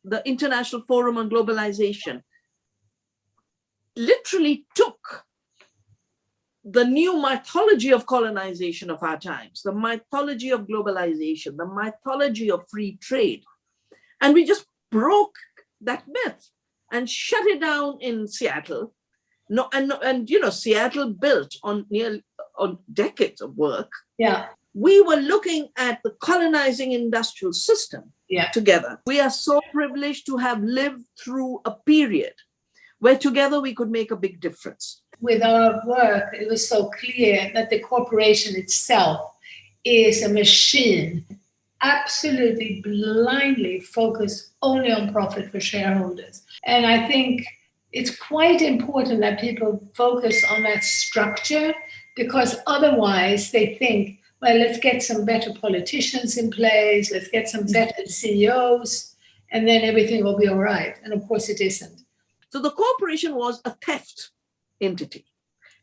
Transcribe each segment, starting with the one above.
the International Forum on Globalization, literally took the new mythology of colonization of our times, the mythology of globalization, the mythology of free trade, and we just broke that myth and shut it down in Seattle. No, and you know, Seattle built on decades of work. Yeah. We were looking at the colonizing industrial system together. We are so privileged to have lived through a period where together we could make a big difference. With our work, it was so clear that the corporation itself is a machine, absolutely blindly focused only on profit for shareholders. And I think it's quite important that people focus on that structure, because otherwise they think, well, let's get some better politicians in place, let's get some better CEOs, and then everything will be all right. And of course it isn't. So the corporation was a theft entity.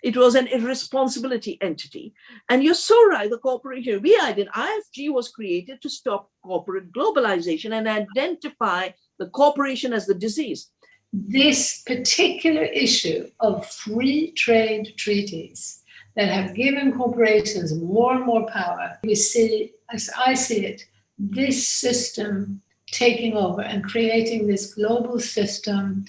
It was an irresponsibility entity. And you're so right, the corporation, IFG was created to stop corporate globalization and identify the corporation as the disease. This particular issue of free trade treaties that have given corporations more and more power, we see, as I see it, this system taking over and creating this global system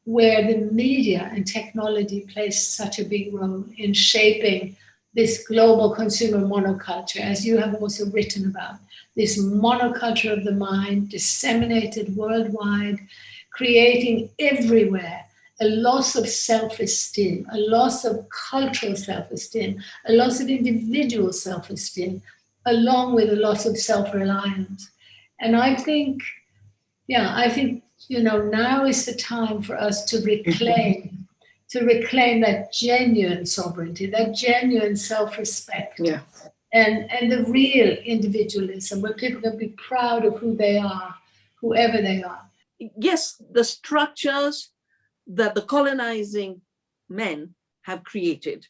where the media and technology plays such a big role in shaping this global consumer monoculture, as you have also written about, this monoculture of the mind disseminated worldwide, creating everywhere a loss of self-esteem, a loss of cultural self-esteem, a loss of individual self-esteem, along with a loss of self-reliance. And I think, now is the time for us to reclaim that genuine sovereignty, that genuine self-respect, and the real individualism, where people can be proud of who they are, whoever they are. Yes, the structures that the colonizing men have created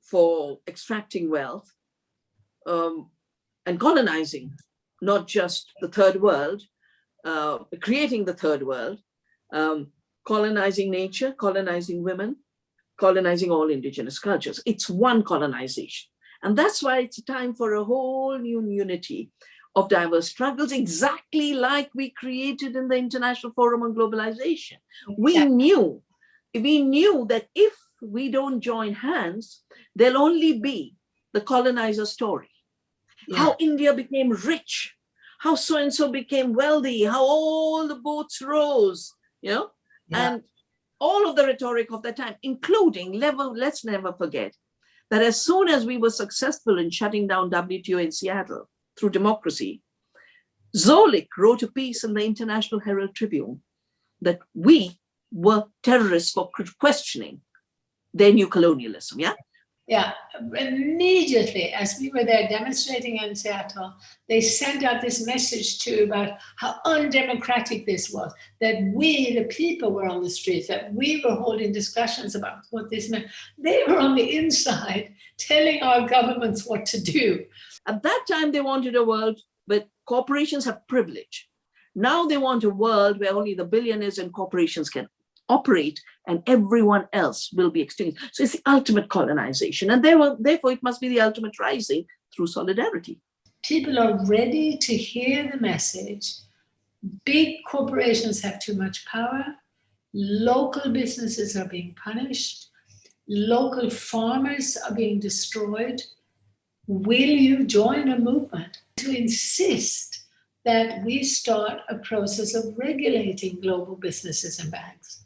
for extracting wealth and colonizing not just the third world, creating the third world, colonizing nature, colonizing women, colonizing all indigenous cultures. It's one colonization. And that's why it's time for a whole new unity of diverse struggles, exactly like we created in the International Forum on Globalization. We knew that if we don't join hands, there'll only be the colonizer story. How India became rich, how so-and-so became wealthy, how all the boats rose, and all of the rhetoric of that time, including, let's never forget, that as soon as we were successful in shutting down WTO in Seattle through democracy, Zolik wrote a piece in the International Herald Tribune that we were terrorists for questioning their new colonialism, Yeah, immediately as we were there demonstrating in Seattle, they sent out this message too about how undemocratic this was, that we, the people, were on the streets, that we were holding discussions about what this meant. They were on the inside telling our governments what to do. At that time, they wanted a world where corporations have privilege. Now they want a world where only the billionaires and corporations can operate and everyone else will be extinct. So it's the ultimate colonization. And therefore, it must be the ultimate rising through solidarity. People are ready to hear the message. Big corporations have too much power. Local businesses are being punished. Local farmers are being destroyed. Will you join a movement to insist that we start a process of regulating global businesses and banks?